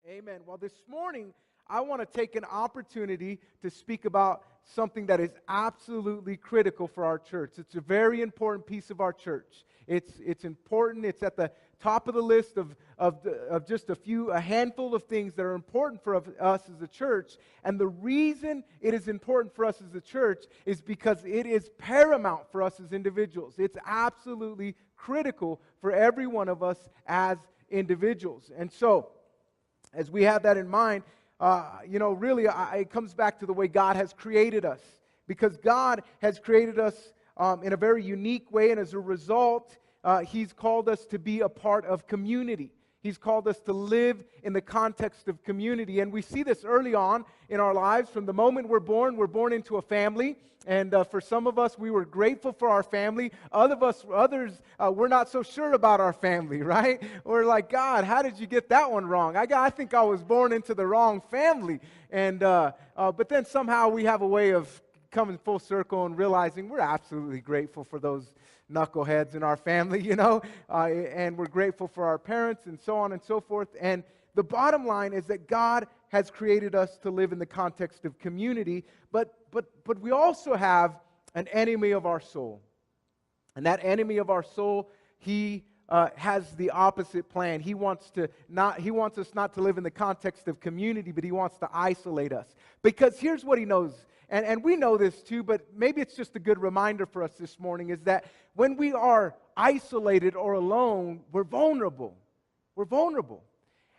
Amen. Well, this morning, I want to take an opportunity to speak about something that is absolutely critical for our church. It's a very important piece of our church. It's important. It's at the top of the list of just a handful of things that are important for us as a church. And the reason it is important for us as a church is because it is paramount for us as individuals. It's absolutely critical for every one of us as individuals. And so, as we have that in mind, really it comes back to the way God has created us. Because God has created us in a very unique way, and as a result, He's called us to be a part of community. He's called us to live in the context of community. And we see this early on in our lives. From the moment we're born into a family. And for some of us, we were grateful for our family. Others, we're not so sure about our family, right? We're like, God, how did you get that one wrong? I think I was born into the wrong family. And but then somehow we have a way of coming full circle and realizing we're absolutely grateful for those knuckleheads in our family, and we're grateful for our parents and so on and so forth. And the bottom line is that God has created us to live in the context of community, but we also have an enemy of our soul. And that enemy of our soul, he has the opposite plan. He wants us not to live in the context of community, but he wants to isolate us. Because here's what he knows. And we know this too, but maybe it's just a good reminder for us this morning, is that when we are isolated or alone, we're vulnerable. We're vulnerable.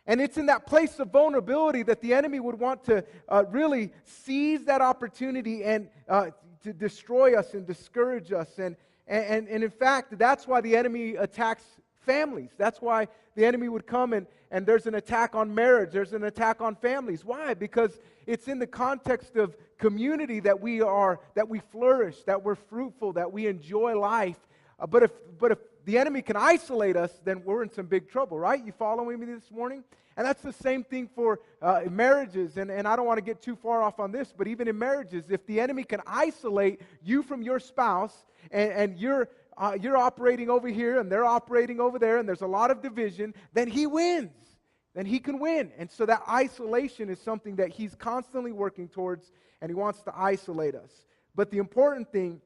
And it's in that place of vulnerability that the enemy would want to really seize that opportunity and to destroy us and discourage us. And in fact, that's why the enemy attacks families. That's why the enemy would come and there's an attack on marriage. There's an attack on families. Why? Because it's in the context of community that we flourish, that we're fruitful, that we enjoy life. But if the enemy can isolate us, then we're in some big trouble, right? You following me this morning? And that's the same thing for marriages. And I don't want to get too far off on this, but even in marriages, if the enemy can isolate you from your spouse and you're operating over here and they're operating over there and there's a lot of division, then he wins. Then he can win. And so that isolation is something that he's constantly working towards, and he wants to isolate us. But the important thing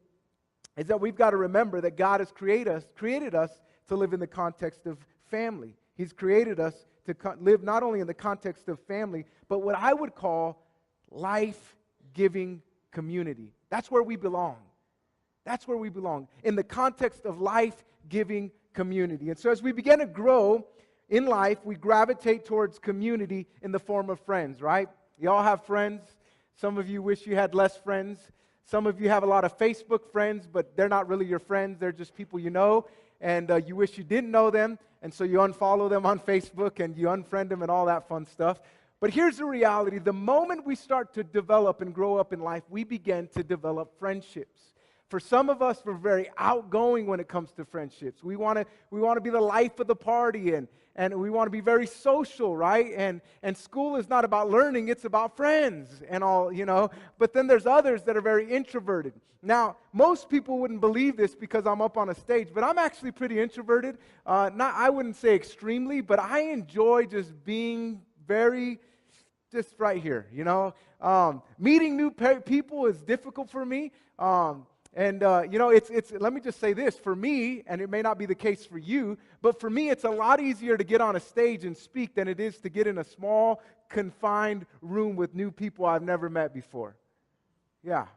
is that we've got to remember that God has created us to live in the context of family. He's created us to live not only in the context of family, but what I would call life-giving community. That's where we belong. That's where we belong, in the context of life-giving community. And so as we begin to grow in life, we gravitate towards community in the form of friends, right? You all have friends. Some of you wish you had less friends. Some of you have a lot of Facebook friends, but they're not really your friends. They're just people you know, and you wish you didn't know them, and so you unfollow them on Facebook and you unfriend them and all that fun stuff. But here's the reality. The moment we start to develop and grow up in life, we begin to develop friendships. For some of us, we're very outgoing when it comes to friendships. We want to be the life of the party, and we want to be very social, right? And school is not about learning, it's about friends and all, But then there's others that are very introverted. Now, most people wouldn't believe this because I'm up on a stage, but I'm actually pretty introverted. I wouldn't say extremely, but I enjoy just being just right here, Meeting new people is difficult for me. Let me just say this, for me, and it may not be the case for you, but for me, it's a lot easier to get on a stage and speak than it is to get in a small, confined room with new people I've never met before. Yeah.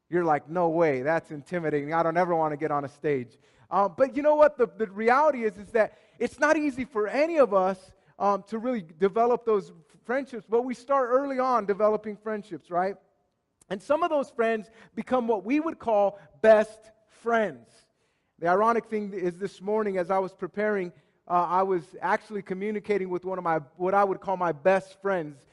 You're like, no way, that's intimidating. I don't ever want to get on a stage. But you know what? The reality is that it's not easy for any of us to really develop those friendships, but we start early on developing friendships, right? And some of those friends become what we would call best friends. The ironic thing is this morning, as I was preparing, I was actually communicating with one of what I would call my best friends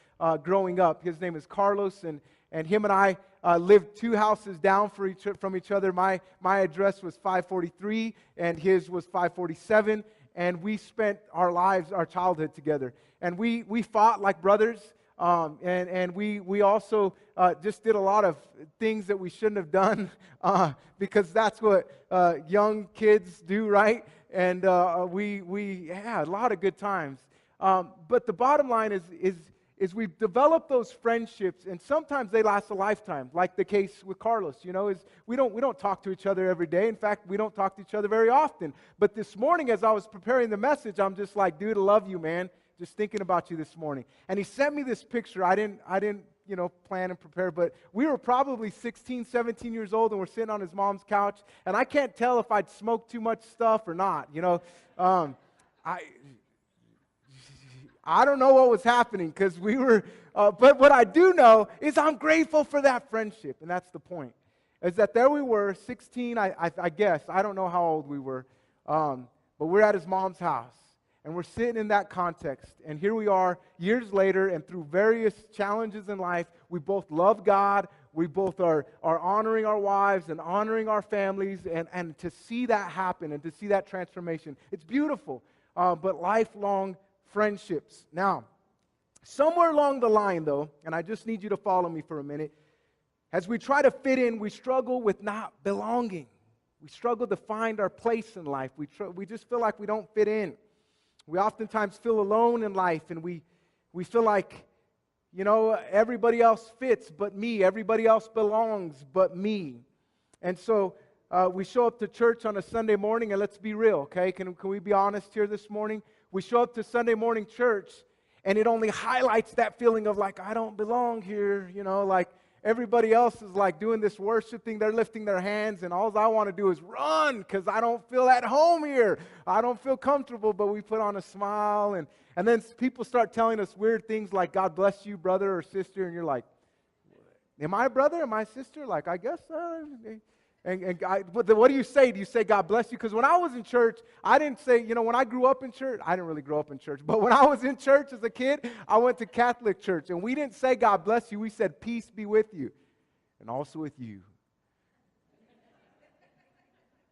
growing up. His name is Carlos, and him and I lived 2 houses down from each other. My address was 543, and his was 547, and we spent our childhood together. And we fought like brothers. And we also just did a lot of things that we shouldn't have done because that's what young kids do, right? And we had a lot of good times. But the bottom line is we've developed those friendships, and sometimes they last a lifetime, like the case with Carlos. Is we don't talk to each other every day. In fact, we don't talk to each other very often. But this morning, as I was preparing the message, I'm just like, dude, I love you, man. Just thinking about you this morning. And he sent me this picture. I didn't plan and prepare, but we were probably 16, 17 years old, and we're sitting on his mom's couch, and I can't tell if I'd smoked too much stuff or not. I don't know what was happening because we were, but what I do know is I'm grateful for that friendship, and that's the point. Is that there we were, 16, I guess. I don't know how old we were, but we're at his mom's house, and we're sitting in that context, and here we are years later, and through various challenges in life, we both love God, we both are honoring our wives and honoring our families, and to see that happen and to see that transformation, it's beautiful, but lifelong friendships. Now, somewhere along the line, though, and I just need you to follow me for a minute, as we try to fit in, we struggle with not belonging. We struggle to find our place in life. We just feel like we don't fit in. We oftentimes feel alone in life, and we feel like, everybody else fits but me. Everybody else belongs but me. And so we show up to church on a Sunday morning, and let's be real, okay? Can we be honest here this morning? We show up to Sunday morning church, and it only highlights that feeling of like, I don't belong here, like everybody else is like doing this worship thing, they're lifting their hands, and all I want to do is run because I don't feel at home here. I don't feel comfortable, but we put on a smile, and then people start telling us weird things like, God bless you, brother or sister, and you're like, am I a brother? Am I a sister? Like, I guess what do you say? Do you say, God bless you? Because when I was in church, I didn't say, when I grew up in church, I didn't really grow up in church, but when I was in church as a kid, I went to Catholic church, and we didn't say, God bless you. We said, peace be with you, and also with you.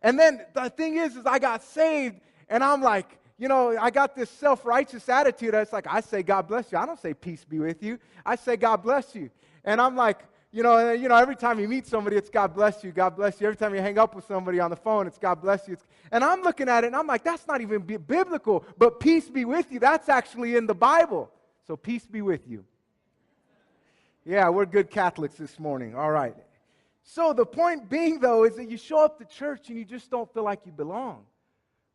And then the thing is I got saved, and I'm like, I got this self-righteous attitude. It's like, I say, God bless you. I don't say, peace be with you. I say, God bless you. And I'm like, every time you meet somebody, it's God bless you, God bless you. Every time you hang up with somebody on the phone, it's God bless you. And I'm looking at it, and I'm like, that's not even biblical. But peace be with you, that's actually in the Bible. So peace be with you. Yeah, we're good Catholics this morning. All right. So the point being, though, is that you show up to church, and you just don't feel like you belong.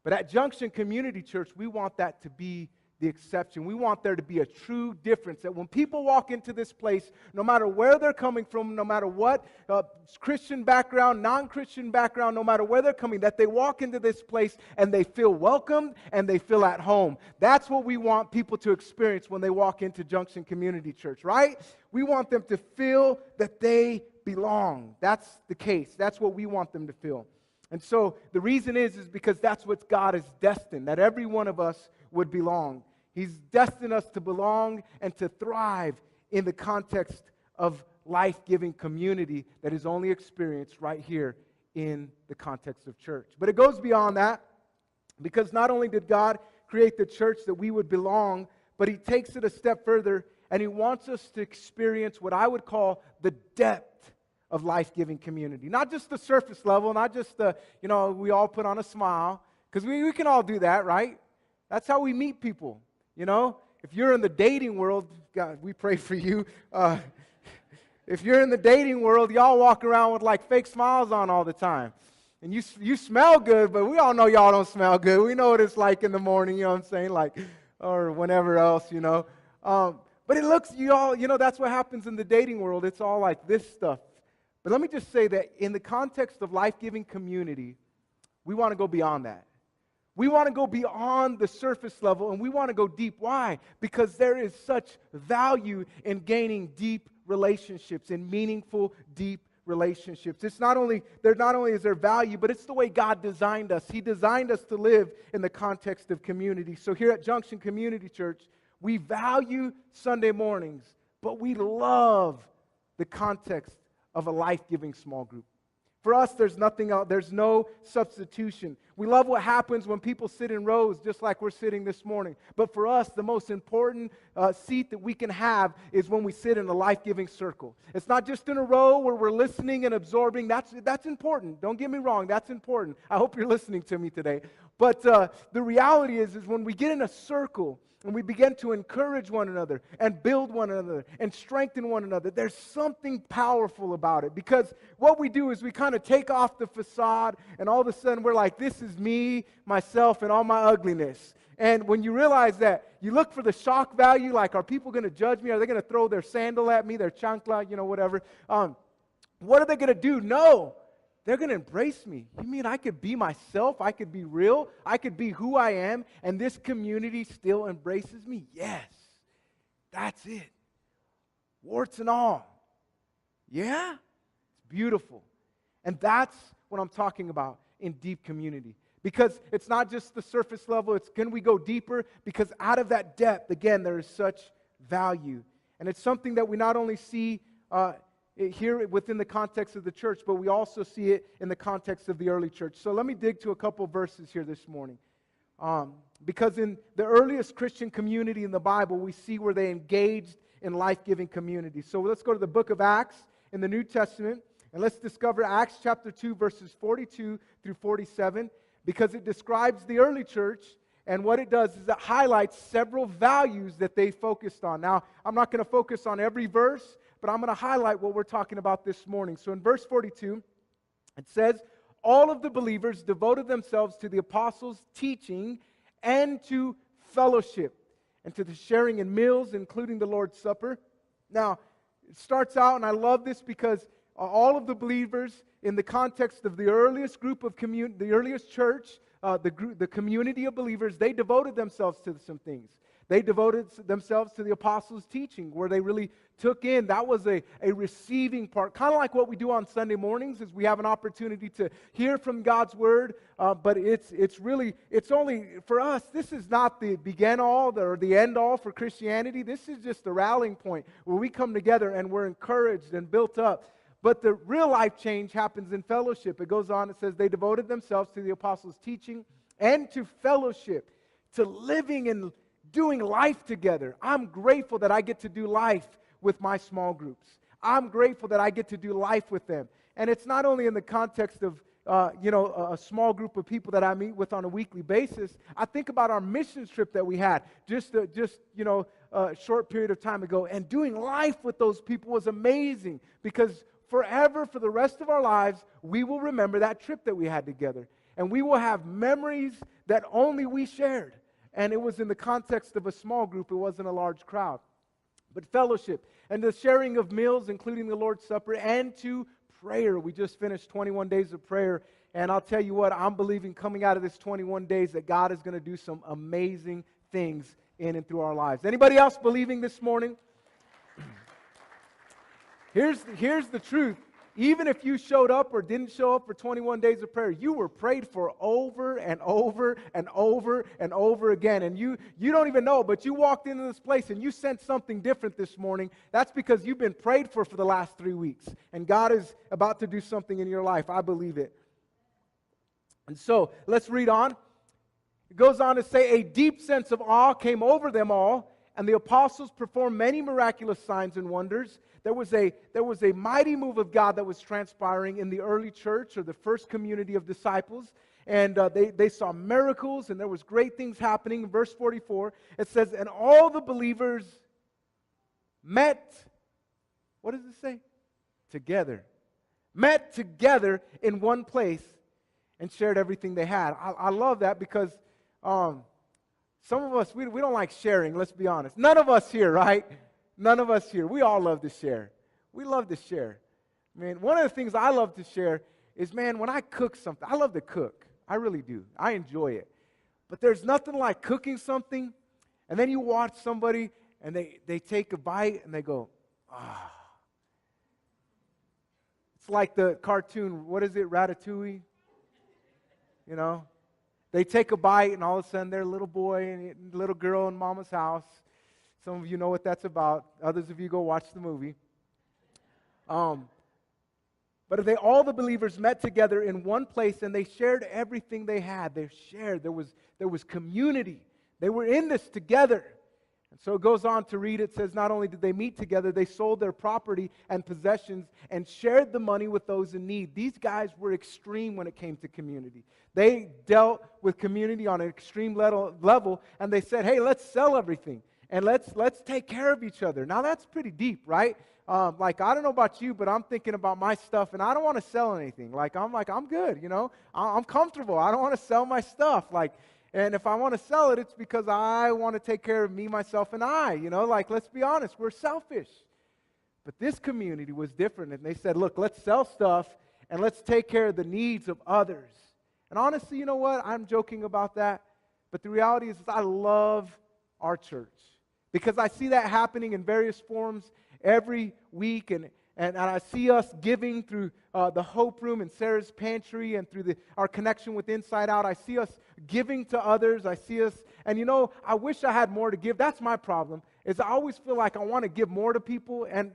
But at Junction Community Church, we want that to be the exception. We want there to be a true difference, that when people walk into this place, no matter where they're coming from, no matter what Christian background, non-Christian background, no matter where they're coming, that they walk into this place and they feel welcomed and they feel at home. That's what we want people to experience when they walk into Junction Community Church, right? We want them to feel that they belong. That's the case. That's what we want them to feel. And so the reason is because that's what God has destined, that every one of us would belong. He's destined us to belong and to thrive in the context of life-giving community that is only experienced right here in the context of church. But it goes beyond that, because not only did God create the church that we would belong, but He takes it a step further, and He wants us to experience what I would call the depth of life-giving community. Not just the surface level, not just the, we all put on a smile, because we can all do that, right? That's how we meet people. If you're in the dating world, God, we pray for you. If you're in the dating world, y'all walk around with like fake smiles on all the time. And you smell good, but we all know y'all don't smell good. We know what it's like in the morning, you know what I'm saying? Like, or whenever else, But it looks, that's what happens in the dating world. It's all like this stuff. But let me just say that in the context of life-giving community, we want to go beyond that. We want to go beyond the surface level, and we want to go deep. Why? Because there is such value in gaining deep relationships, in meaningful, deep relationships. Not only is there value, but it's the way God designed us. He designed us to live in the context of community. So here at Junction Community Church, we value Sunday mornings, but we love the context of a life-giving small group. For us, there's nothing else. There's no substitution. We love what happens when people sit in rows just like we're sitting this morning. But for us, the most important seat that we can have is when we sit in a life-giving circle. It's not just in a row where we're listening and absorbing. That's important. Don't get me wrong. That's important. I hope you're listening to me today. But the reality is when we get in a circle, and we begin to encourage one another and build one another and strengthen one another, there's something powerful about it. Because what we do is we kind of take off the facade, and all of a sudden we're like, this is me, myself, and all my ugliness. And when you realize that, you look for the shock value, like, are people going to judge me? Are they going to throw their sandal at me, their chancla, whatever? What are they going to do? No. They're going to embrace me. You mean I could be myself? I could be real? I could be who I am, and this community still embraces me? Yes. That's it. Warts and all. Yeah? It's beautiful. And that's what I'm talking about in deep community. Because it's not just the surface level, it's can we go deeper? Because out of that depth, again, there is such value. And it's something that we not only see here within the context of the church, but we also see it in the context of the early church. So let me dig to a couple verses here this morning. Because in the earliest Christian community in the Bible, we see where they engaged in life-giving community. So let's go to the book of Acts in the New Testament, and let's discover Acts chapter 2, verses 42 through 47, because it describes the early church, and what it does is it highlights several values that they focused on. Now, I'm not going to focus on every verse, but I'm going to highlight what we're talking about this morning. So in verse 42, it says, all of the believers devoted themselves to the apostles' teaching and to fellowship and to the sharing in meals, including the Lord's Supper. Now, it starts out, and I love this because all of the believers in the context of the earliest group of the earliest church, the community of believers, they devoted themselves to some things. They devoted themselves to the apostles' teaching, where they really took in. That was a receiving part. Kind of like what we do on Sunday mornings, is we have an opportunity to hear from God's Word, but it's only, for us, this is not the begin-all or the end-all for Christianity. This is just the rallying point where we come together and we're encouraged and built up. But the real life change happens in fellowship. It goes on, it says, they devoted themselves to the apostles' teaching and to fellowship, to living and doing life together. I'm grateful that I get to do life with my small groups. I'm grateful that I get to do life with them. And it's not only in the context of a small group of people that I meet with on a weekly basis. I think about our missions trip that we had just a short period of time ago. And doing life with those people was amazing, because forever, for the rest of our lives, we will remember that trip that we had together. And we will have memories that only we shared. And it was in the context of a small group. It wasn't a large crowd. But fellowship and the sharing of meals, including the Lord's Supper, and to prayer. We just finished 21 days of prayer. And I'll tell you what, I'm believing coming out of this 21 days that God is going to do some amazing things in and through our lives. Anybody else believing this morning? Here's the truth. Even if you showed up or didn't show up for 21 days of prayer, you were prayed for over and over and over and over again. And you don't even know, but you walked into this place and you sensed something different this morning. That's because you've been prayed for the last 3 weeks. And God is about to do something in your life. I believe it. And so, let's read on. It goes on to say, a deep sense of awe came over them all, and the apostles performed many miraculous signs and wonders. There was a mighty move of God that was transpiring in the early church, or the first community of disciples. And they saw miracles, and there was great things happening. In verse 44, it says, and all the believers met, what does it say? Together. Met together in one place and shared everything they had. I love that because some of us, we don't like sharing, let's be honest. None of us here, right? None of us here. We all love to share. We love to share. I mean, one of the things I love to share is, man, when I cook something, I love to cook. I really do. I enjoy it. But there's nothing like cooking something, and then you watch somebody, and they take a bite, and they go, ah. It's like the cartoon, what is it, Ratatouille? You know? They take a bite, and all of a sudden, they're a little boy and little girl in mama's house. Some of you know what that's about. Others of you go watch the movie. But all the believers met together in one place and they shared everything they had. They shared. There was community. They were in this together. And so it goes on to read, it says, not only did they meet together, they sold their property and possessions and shared the money with those in need. These guys were extreme when it came to community. They dealt with community on an extreme level, and they said, hey, let's sell everything, and let's take care of each other. Now, that's pretty deep, right? Like, I don't know about you, but I'm thinking about my stuff, and I don't want to sell anything. I'm good, I'm comfortable. I don't want to sell my stuff. And if I want to sell it, it's because I want to take care of me, myself, and I. Let's be honest, we're selfish. But this community was different, and they said, look, let's sell stuff, and let's take care of the needs of others. And honestly, you know what? I'm joking about that, but the reality is I love our church because I see that happening in various forms every week, and I see us giving through the Hope Room and Sarah's Pantry and through our connection with Inside Out. I see us giving to others. I see us, and I wish I had more to give. That's my problem, is I always feel like I want to give more to people, and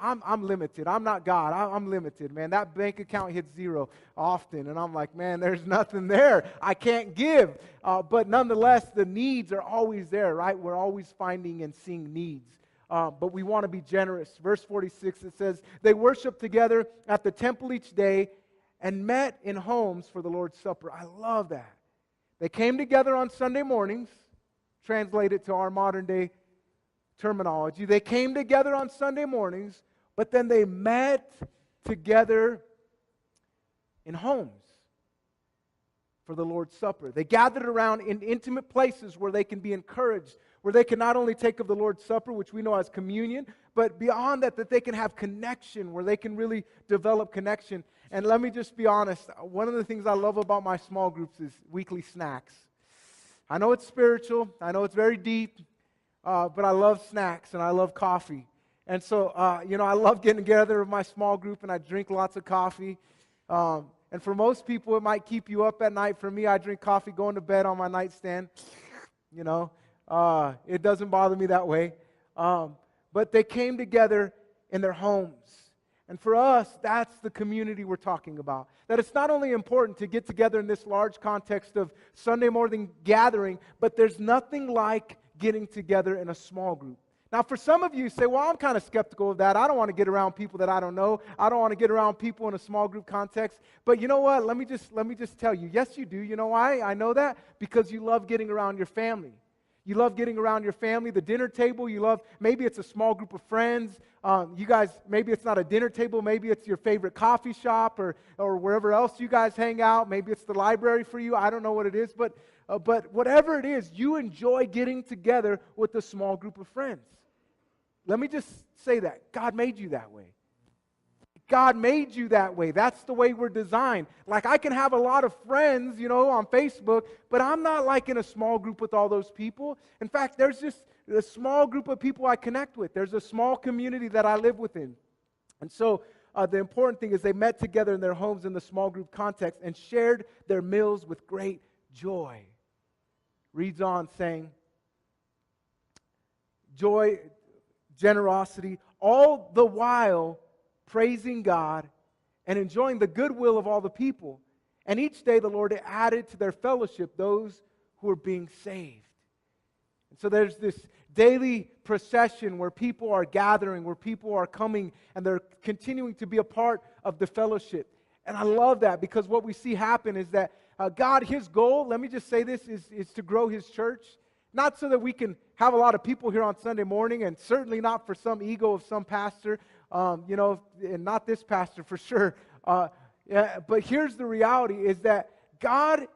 I'm limited. I'm not God. I'm limited, man. That bank account hits zero often, and I'm like, man, there's nothing there. I can't give. But nonetheless, the needs are always there, right? We're always finding and seeing needs. But we want to be generous. Verse 46, it says, they worshiped together at the temple each day and met in homes for the Lord's Supper. I love that. They came together on Sunday mornings, translate it to our modern day terminology. They came together on Sunday mornings, but then they met together in homes for the Lord's Supper. They gathered around in intimate places where they can be encouraged, where they can not only take of the Lord's Supper, which we know as communion, but beyond that they can have connection, where they can really develop connection. And let me just be honest, one of the things I love about my small groups is weekly snacks. I know it's spiritual, I know it's very deep, but I love snacks and I love coffee. And so, I love getting together with my small group and I drink lots of coffee. And for most people, it might keep you up at night. For me, I drink coffee going to bed on my nightstand. It doesn't bother me that way. But they came together in their homes. And for us, that's the community we're talking about. That it's not only important to get together in this large context of Sunday morning gathering, but there's nothing like getting together in a small group. Now, for some of you say, well, I'm kind of skeptical of that. I don't want to get around people that I don't know. I don't want to get around people in a small group context. But you know what? Let me just tell you. Yes, you do. You know why I know that? Because you love getting around your family. You love getting around your family, the dinner table. You love, maybe it's a small group of friends. You guys, maybe it's not a dinner table. Maybe it's your favorite coffee shop or wherever else you guys hang out. Maybe it's the library for you. I don't know what it is. But whatever it is, you enjoy getting together with a small group of friends. Let me just say that. God made you that way. God made you that way. That's the way we're designed. Like, I can have a lot of friends, on Facebook, but I'm not like in a small group with all those people. In fact, there's just a small group of people I connect with. There's a small community that I live within. And so the important thing is they met together in their homes in the small group context and shared their meals with great joy. Reads on saying, joy, generosity, all the while praising God and enjoying the goodwill of all the people. And each day the Lord added to their fellowship those who were being saved. And so there's this daily procession where people are gathering, where people are coming, and they're continuing to be a part of the fellowship. And I love that, because what we see happen is that God, His goal, let me just say this, is to grow His church. Not so that we can have a lot of people here on Sunday morning, and certainly not for some ego of some pastor, and not this pastor for sure. But here's the reality, is that God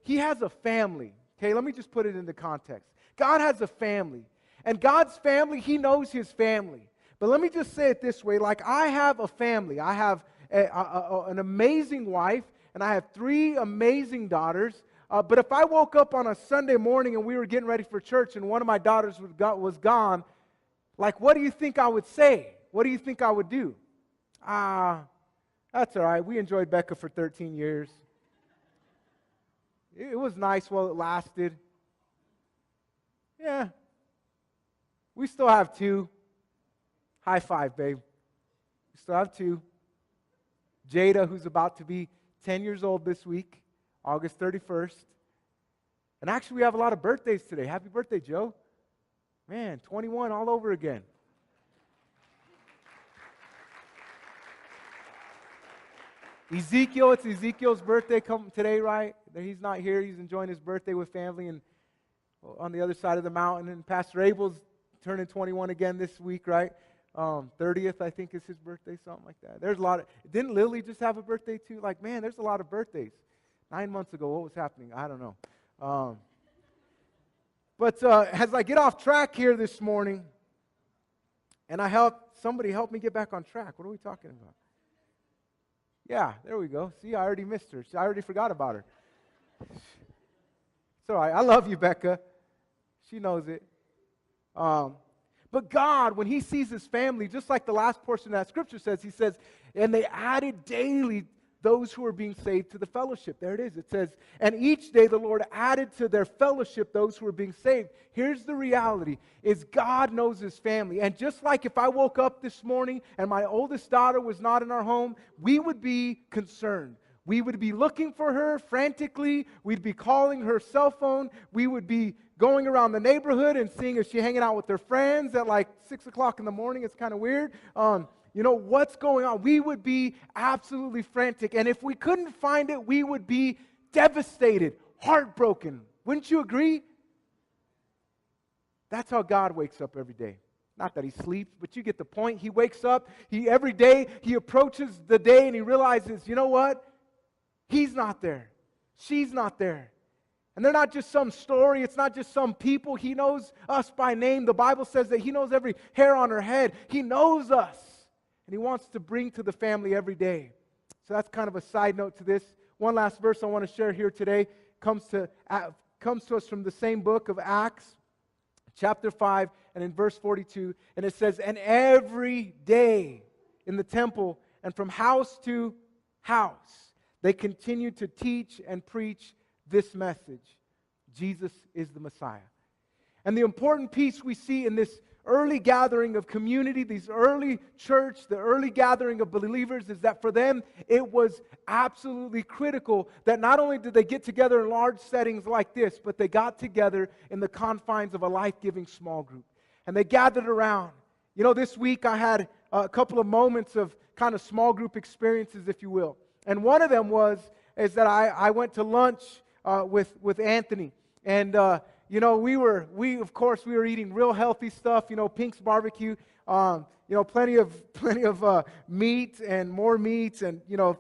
He has a family. Okay, let me just put it into context. God has a family. And God's family, He knows His family. But let me just say it this way, like, I have a family. I have an amazing wife, and I have 3 amazing daughters. But if I woke up on a Sunday morning and we were getting ready for church and one of my daughters was gone, like, what do you think I would say? What do you think I would do? That's all right. We enjoyed Becca for 13 years. It was nice while it lasted. Yeah. We still have 2. High five, babe. We still have 2. Jada, who's about to be 10 years old this week, August 31st. And actually, we have a lot of birthdays today. Happy birthday, Joe. Man, 21 all over again. Ezekiel, it's Ezekiel's birthday today, right? He's not here. He's enjoying his birthday with family and on the other side of the mountain. And Pastor Abel's turning 21 again this week, right? 30th, I think, is his birthday, something like that. There's a lot of, didn't Lily just have a birthday too? Like, man, there's a lot of birthdays. 9 months ago, what was happening? I don't know. But as I get off track here this morning, and somebody help me get back on track. What are we talking about? Yeah, there we go. See, I already missed her. I already forgot about her. It's all right. I love you, Becca. She knows it. But God, when He sees His family, just like the last portion of that scripture says, He says, and they added daily those who are being saved to the fellowship. There it is. It says, and each day the Lord added to their fellowship those who were being saved. Here's the reality, is God knows His family. And just like if I woke up this morning and my oldest daughter was not in our home, we would be concerned. We would be looking for her frantically. We'd be calling her cell phone. We would be going around the neighborhood and seeing if she's hanging out with her friends at like 6 o'clock in the morning. It's kind of weird. You know, what's going on? We would be absolutely frantic. And if we couldn't find it, we would be devastated, heartbroken. Wouldn't you agree? That's how God wakes up every day. Not that He sleeps, but you get the point. He wakes up. Every day, He approaches the day and He realizes, you know what? He's not there. She's not there. And they're not just some story. It's not just some people. He knows us by name. The Bible says that He knows every hair on our head. He knows us. And He wants to bring to the family every day. So that's kind of a side note to this. One last verse I want to share here today comes to us from the same book of Acts, chapter 5, and in verse 42. And it says, and every day in the temple and from house to house, they continued to teach and preach this message. Jesus is the Messiah. And the important piece we see in this early gathering of community, these early church, the early gathering of believers, is that for them it was absolutely critical that not only did they get together in large settings like this, but they got together in the confines of a life-giving small group. And they gathered around. You know, this week I had a couple of moments of kind of small group experiences, if you will. And one of them is that I went to lunch with Anthony. And you know, we were eating real healthy stuff. You know, Pink's barbecue. You know, plenty of meat and more meats, and you know,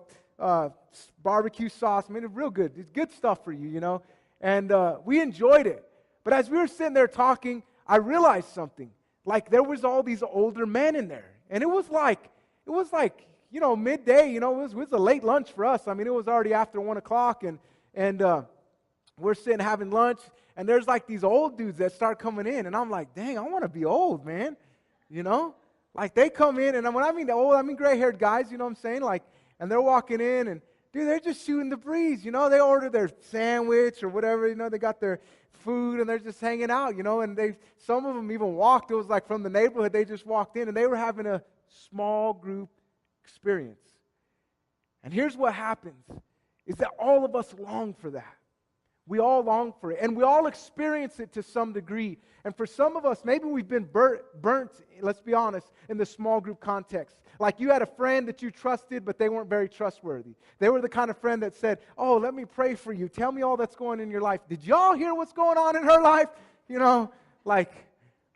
barbecue sauce. I mean, it's real good. It's good stuff for you, you know. And we enjoyed it. But as we were sitting there talking, I realized something. Like there was all these older men in there, and it was like you know, midday. You know, it was a late lunch for us. I mean, it was already after 1 o'clock, and we're sitting having lunch. And there's like these old dudes that start coming in. And I'm like, dang, I want to be old, man. You know? Like they come in, and when I mean old, I mean gray-haired guys, you know what I'm saying? Like, and they're walking in, and dude, they're just shooting the breeze. You know, they order their sandwich or whatever, you know, they got their food, and they're just hanging out, you know, and some of them even walked. It was like from the neighborhood, they just walked in, and they were having a small group experience. And here's what happens, is that all of us long for that. We all long for it, and we all experience it to some degree. And for some of us, maybe we've been burnt, let's be honest, in the small group context. Like you had a friend that you trusted, but they weren't very trustworthy. They were the kind of friend that said, oh, let me pray for you. Tell me all that's going on in your life. Did y'all hear what's going on in her life? You know, like,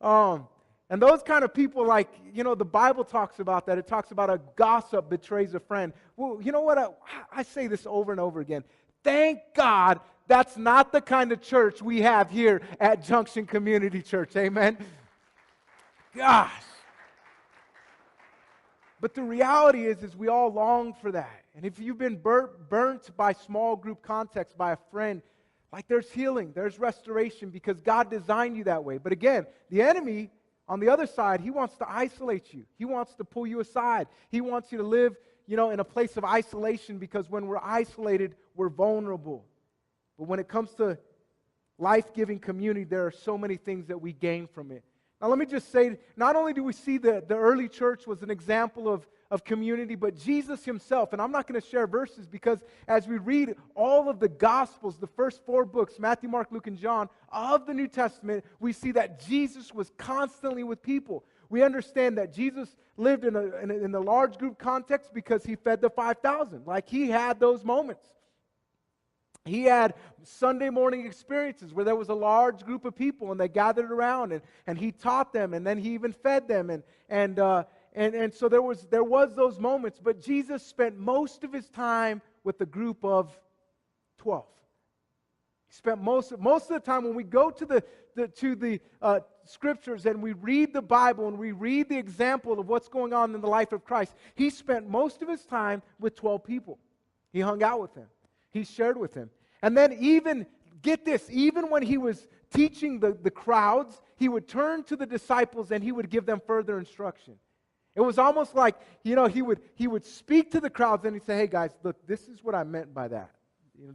and those kind of people, like, you know, the Bible talks about that. It talks about a gossip betrays a friend. Well, you know what? I say this over and over again. Thank God that's not the kind of church we have here at Junction Community Church. Amen? Gosh. But the reality is we all long for that. And if you've been burnt by small group context, by a friend, like there's healing, there's restoration, because God designed you that way. But again, the enemy, on the other side, he wants to isolate you. He wants to pull you aside. He wants you to live, you know, in a place of isolation, because when we're isolated, we're vulnerable. But when it comes to life-giving community, there are so many things that we gain from it. Now let me just say, not only do we see the early church was an example of of community, but Jesus himself. And I'm not going to share verses because as we read all of the Gospels, the first 4 books, Matthew, Mark, Luke, and John, of the New Testament, we see that Jesus was constantly with people. We understand that Jesus lived in a large group context because he fed the 5,000. Like, he had those moments. He had Sunday morning experiences where there was a large group of people and they gathered around and he taught them, and then he even fed them, and so there was those moments. But Jesus spent most of his time with the group of 12. He spent most of the time when we go to the scriptures and we read the Bible and we read the example of what's going on in the life of Christ. He spent most of his time with 12 people. He hung out with them. He shared with him. And then even, get this, even when he was teaching the crowds, he would turn to the disciples and he would give them further instruction. It was almost like, he would speak to the crowds and he'd say, hey guys, look, this is what I meant by that.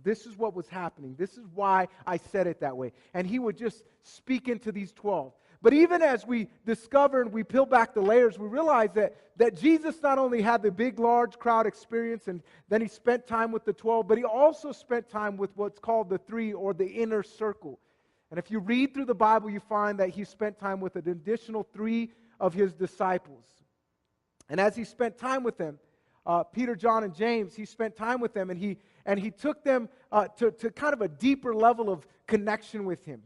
This is what was happening. This is why I said it that way. And he would just speak into these 12. But even as we discover and we peel back the layers, we realize that Jesus not only had the big, large crowd experience, and then he spent time with the 12, but he also spent time with what's called the 3, or the inner circle. And if you read through the Bible, you find that he spent time with an additional 3 of his disciples. And as he spent time with them, Peter, John, and James, he spent time with them, and he took them to kind of a deeper level of connection with him,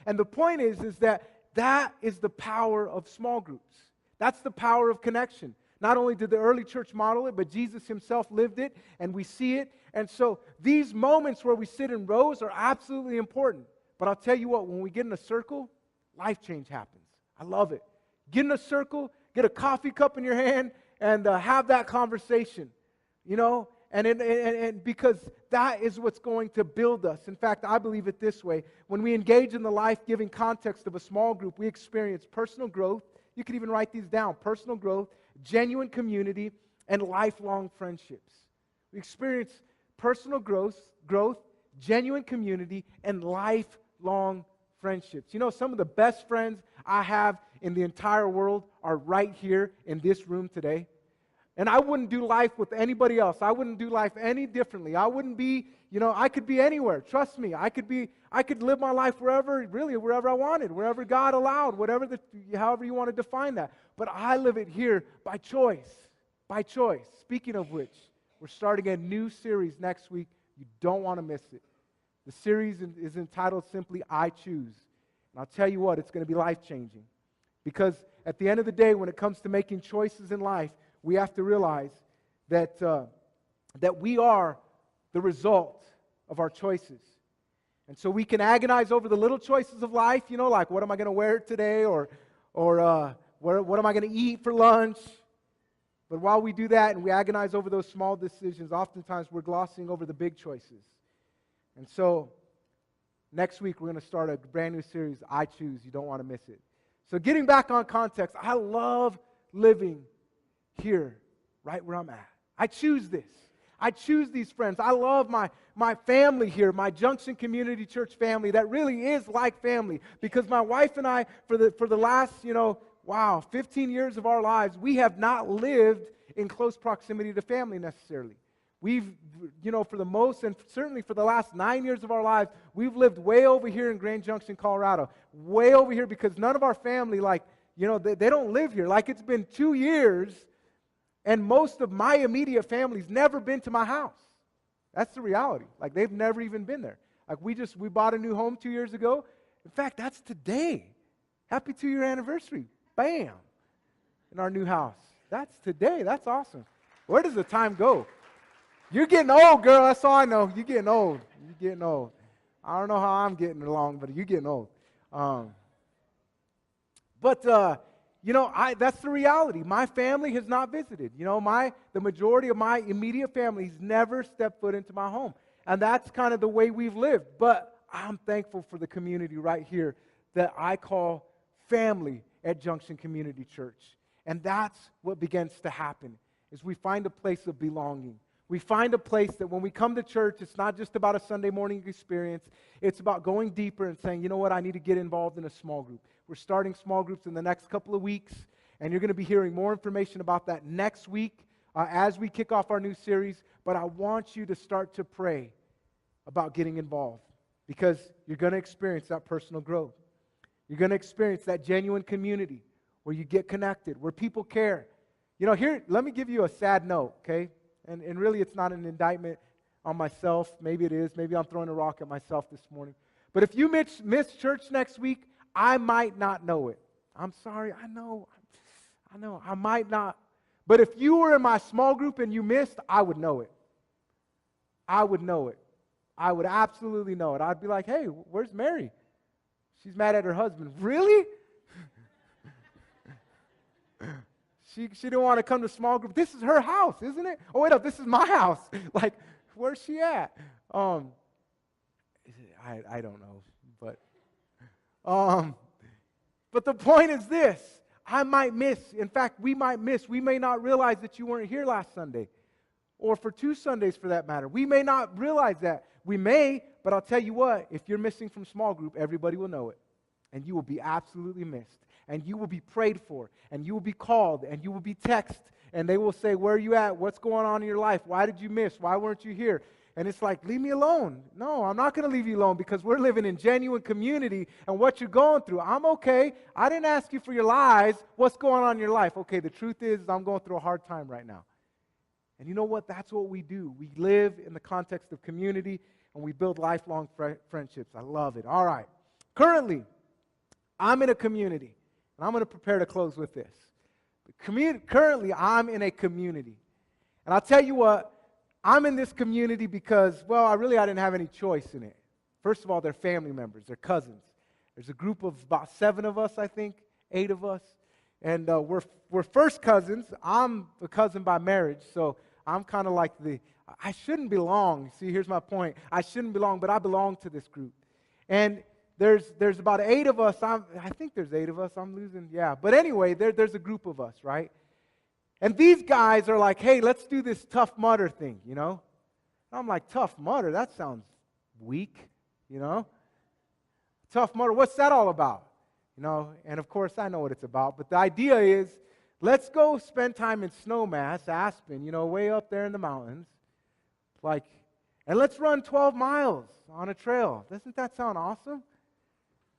And the point is that is the power of small groups. That's the power of connection. Not only did the early church model it, but Jesus himself lived it, and we see it. And so these moments where we sit in rows are absolutely important. But I'll tell you what, when we get in a circle, life change happens. I love it. Get in a circle, get a coffee cup in your hand, and have that conversation, And because that is what's going to build us. In fact, I believe it this way. When we engage in the life-giving context of a small group, we experience personal growth. You can even write these down. Personal growth, genuine community, and lifelong friendships. We experience personal growth, genuine community, and lifelong friendships. Some of the best friends I have in the entire world are right here in this room today. And I wouldn't do life with anybody else. I wouldn't do life any differently. I wouldn't be, I could be anywhere. Trust me. I could live my life wherever I wanted, wherever God allowed, however you want to define that. But I live it here by choice. By choice. Speaking of which, we're starting a new series next week. You don't want to miss it. The series is entitled simply, I Choose. And I'll tell you what, it's going to be life-changing. Because at the end of the day, when it comes to making choices in life, we have to realize that we are the result of our choices. And so we can agonize over the little choices of life, like what am I going to wear today, or what am I going to eat for lunch? But while we do that and we agonize over those small decisions, oftentimes we're glossing over the big choices. And so next week we're going to start a brand new series, I Choose. You don't want to miss it. So getting back on context, I love living here, right where I'm at. I choose this. I choose these friends. I love my family here, my Junction Community Church family that really is like family, because my wife and I, for the last, 15 years of our lives, we have not lived in close proximity to family necessarily. We've, for the most, and certainly for the last 9 years of our lives, we've lived way over here in Grand Junction, Colorado. Way over here, because none of our family, they don't live here. It's been 2 years, and most of my immediate family's never been to my house. That's the reality. They've never even been there. We bought a new home 2 years ago. In fact, that's today. Happy 2-year anniversary. Bam! In our new house. That's today. That's awesome. Where does the time go? You're getting old, girl. That's all I know. You're getting old. You're getting old. I don't know how I'm getting along, but you're getting old. That's the reality. My family has not visited. The majority of my immediate family has never stepped foot into my home. And that's kind of the way we've lived. But I'm thankful for the community right here that I call family at Junction Community Church. And that's what begins to happen, is we find a place of belonging. We find a place that when we come to church, it's not just about a Sunday morning experience. It's about going deeper and saying, you know what, I need to get involved in a small group. We're starting small groups in the next couple of weeks, and you're going to be hearing more information about that next week. as we kick off our new series, but I want you to start to pray about getting involved because you're going to experience that personal growth. You're going to experience that genuine community where you get connected, where people care. Here, let me give you a sad note, okay? And really, it's not an indictment on myself. Maybe it is. Maybe I'm throwing a rock at myself this morning. But if you miss church next week, I might not know it. I'm sorry. I know. I might not. But if you were in my small group and you missed, I would know it. I would know it. I would absolutely know it. I'd be like, hey, where's Mary? She's mad at her husband. Really? She didn't want to come to small group. This is her house, isn't it? Oh, wait up, this is my house. Like, where's she at? I don't know. But the point is this. I might miss. In fact, we might miss. We may not realize that you weren't here last Sunday. Or for 2 Sundays for that matter. We may not realize that. We may, but I'll tell you what. If you're missing from small group, everybody will know it. And you will be absolutely missed. And you will be prayed for. And you will be called. And you will be texted. And they will say, where are you at? What's going on in your life? Why did you miss? Why weren't you here? And it's like, leave me alone. No, I'm not going to leave you alone because we're living in genuine community and what you're going through. I'm okay. I didn't ask you for your lies. What's going on in your life? Okay, the truth is I'm going through a hard time right now. And you know what? That's what we do. We live in the context of community and we build lifelong friendships. I love it. All right. Currently, I'm in a community. And I'm going to prepare to close with this. Currently, I'm in a community. And I'll tell you what. I'm in this community because, well, I didn't have any choice in it. First of all, they're family members. They're cousins. There's a group of about 7 of us, I think, 8 of us. And we're first cousins. I'm a cousin by marriage, so I'm kind of like I shouldn't belong. See, here's my point. I shouldn't belong, but I belong to this group. And there's about 8 of us. I think there's 8 of us. I'm losing, yeah. But anyway, there's a group of us, right? And these guys are like, hey, let's do this Tough Mudder thing, And I'm like, Tough Mudder? That sounds weak, Tough Mudder, what's that all about? And of course I know what it's about. But the idea is, let's go spend time in Snowmass, Aspen, way up there in the mountains. And let's run 12 miles on a trail. Doesn't that sound awesome?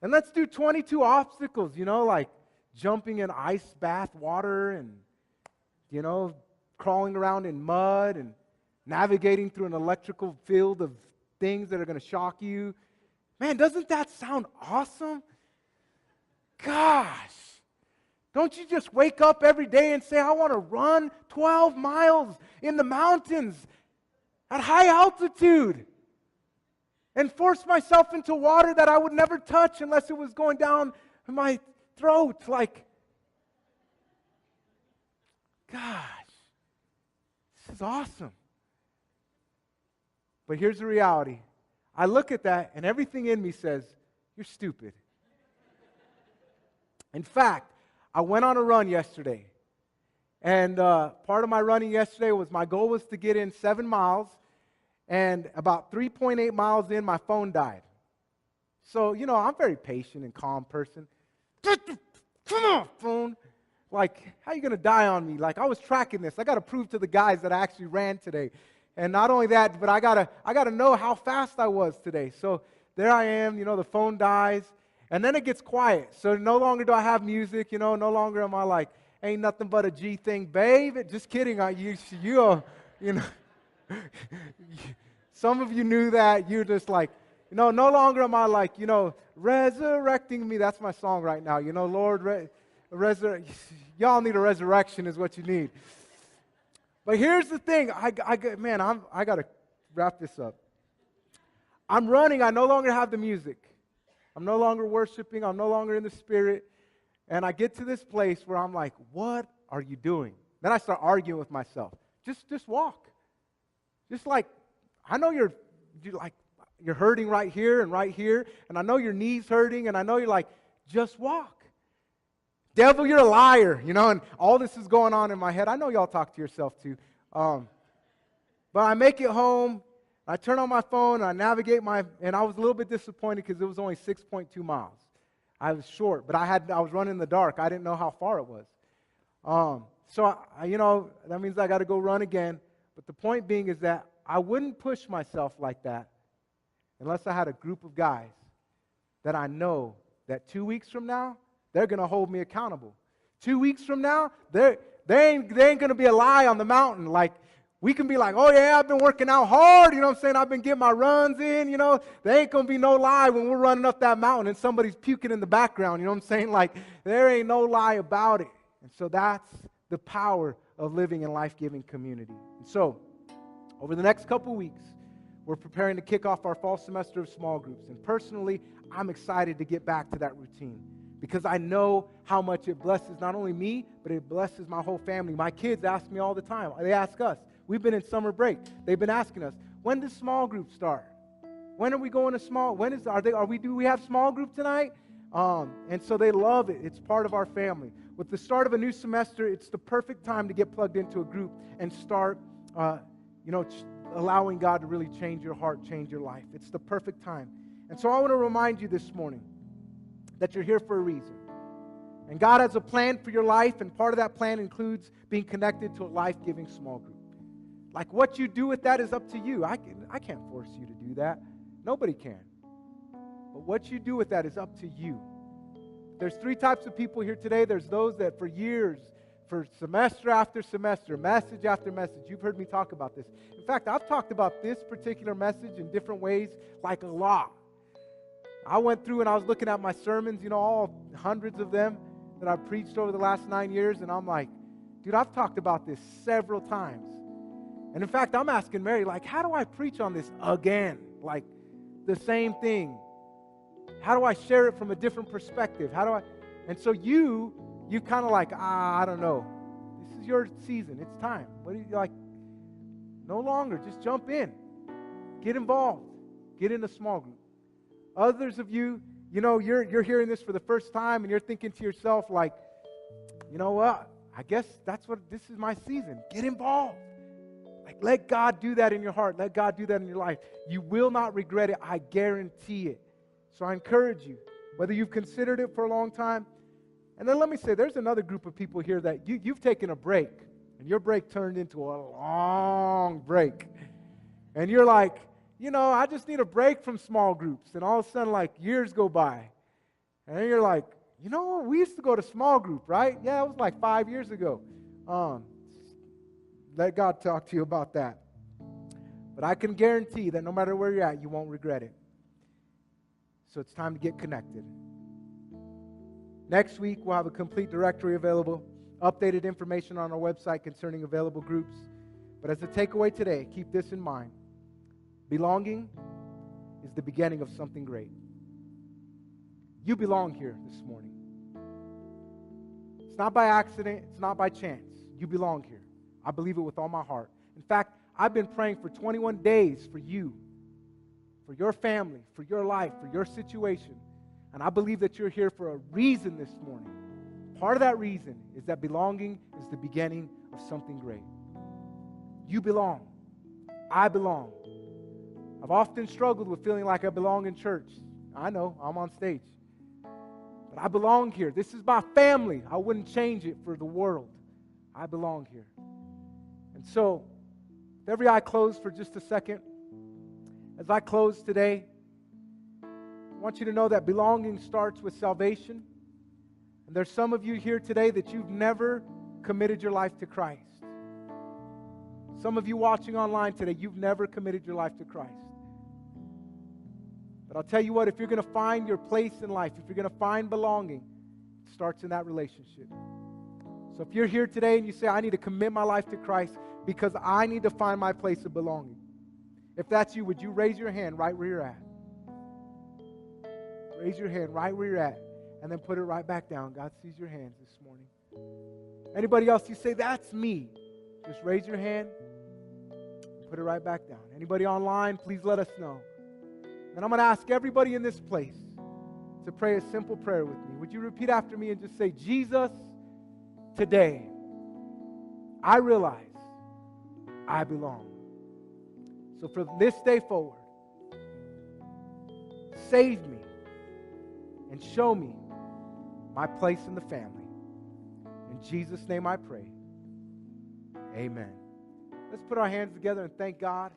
And let's do 22 obstacles, like jumping in ice bath water and crawling around in mud and navigating through an electrical field of things that are going to shock you. Man, doesn't that sound awesome? Gosh, don't you just wake up every day and say, I want to run 12 miles in the mountains at high altitude and force myself into water that I would never touch unless it was going down my throat? Gosh, this is awesome. But here's the reality. I look at that, and everything in me says, you're stupid. In fact, I went on a run yesterday. And part of my running yesterday was my goal was to get in 7 miles. And about 3.8 miles in, my phone died. So, I'm a very patient and calm person. Come on, phone. How are you going to die on me? I was tracking this. I got to prove to the guys that I actually ran today. And not only that, but I gotta know how fast I was today. So there I am, the phone dies. And then it gets quiet. So no longer do I have music, no longer am I like, ain't nothing but a G thing, babe. Just kidding. Some of you knew that. You're just like, no longer am I like, resurrecting me. That's my song right now. Lord, y'all need a resurrection is what you need. But here's the thing. I got to wrap this up. I'm running. I no longer have the music. I'm no longer worshiping. I'm no longer in the Spirit. And I get to this place where I'm like, what are you doing? Then I start arguing with myself. Just walk. I know you're hurting right here, and I know your knee's hurting, and I know you're like, just walk. Devil, you're a liar, and all this is going on in my head. I know y'all talk to yourself too. But I make it home, I turn on my phone, and I navigate and I was a little bit disappointed because it was only 6.2 miles. I was short, but I was running in the dark. I didn't know how far it was. That means I got to go run again. But the point being is that I wouldn't push myself like that unless I had a group of guys that I know that 2 weeks from now, they're going to hold me accountable. 2 weeks from now, there ain't going to be a lie on the mountain. Like, we can be like, oh yeah, I've been working out hard, you know what I'm saying? I've been getting my runs in, There ain't going to be no lie when we're running up that mountain and somebody's puking in the background, you know what I'm saying? Like, there ain't no lie about it. And so that's the power of living in life-giving community. And so, over the next couple weeks, we're preparing to kick off our fall semester of small groups. And personally, I'm excited to get back to that routine because I know how much it blesses not only me, but it blesses my whole family. My kids ask me all the time. They ask us. We've been in summer break. They've been asking us, when does small group start? When are we going to small? Do we have small group tonight? And so they love it. It's part of our family. With the start of a new semester, it's the perfect time to get plugged into a group and start, allowing God to really change your heart, change your life. It's the perfect time. And so I want to remind you this morning that you're here for a reason. And God has a plan for your life, and part of that plan includes being connected to a life-giving small group. Like, what you do with that is up to you. I can't force you to do that. Nobody can. But what you do with that is up to you. There's 3 types of people here today. There's those that for years, for semester after semester, message after message, you've heard me talk about this. In fact, I've talked about this particular message in different ways, like a lot. I went through and I was looking at my sermons, all hundreds of them that I've preached over the last 9 years, and I'm like, dude, I've talked about this several times. And in fact, I'm asking Mary, like, how do I preach on this again? Like, the same thing. How do I share it from a different perspective? And so you kind of like, I don't know. This is your season. It's time. What do you like? No longer. Just jump in. Get involved. Get in a small group. Others of you, you're hearing this for the first time and you're thinking to yourself like, you know what? I guess this is my season. Get involved. Like, let God do that in your heart. Let God do that in your life. You will not regret it. I guarantee it. So I encourage you, whether you've considered it for a long time. And then let me say, there's another group of people here that you've taken a break, and your break turned into a long break. And you're like, I just need a break from small groups. And all of a sudden, like, years go by. And then you're like, we used to go to small group, right? Yeah, it was like 5 years ago. Let God talk to you about that. But I can guarantee that no matter where you're at, you won't regret it. So it's time to get connected. Next week, we'll have a complete directory available, updated information on our website concerning available groups. But as a takeaway today, keep this in mind. Belonging is the beginning of something great. You belong here this morning. It's not by accident. It's not by chance. You belong here. I believe it with all my heart. In fact, I've been praying for 21 days for you, for your family, for your life, for your situation. And I believe that you're here for a reason this morning. Part of that reason is that belonging is the beginning of something great. You belong. I belong. I've often struggled with feeling like I belong in church. I know, I'm on stage. But I belong here. This is my family. I wouldn't change it for the world. I belong here. And so, with every eye closed for just a second, as I close today, I want you to know that belonging starts with salvation. And there's some of you here today that you've never committed your life to Christ. Some of you watching online today, you've never committed your life to Christ. But I'll tell you what, if you're going to find your place in life, if you're going to find belonging, it starts in that relationship. So if you're here today and you say, I need to commit my life to Christ because I need to find my place of belonging. If that's you, would you raise your hand right where you're at? Raise your hand right where you're at and then put it right back down. God sees your hands this morning. Anybody else, you say, that's me. Just raise your hand and put it right back down. Anybody online, please let us know. And I'm going to ask everybody in this place to pray a simple prayer with me. Would you repeat after me and just say, Jesus, today, I realize I belong. So from this day forward, save me and show me my place in the family. In In Jesus' name I pray. Amen. Let's put our hands together and thank God.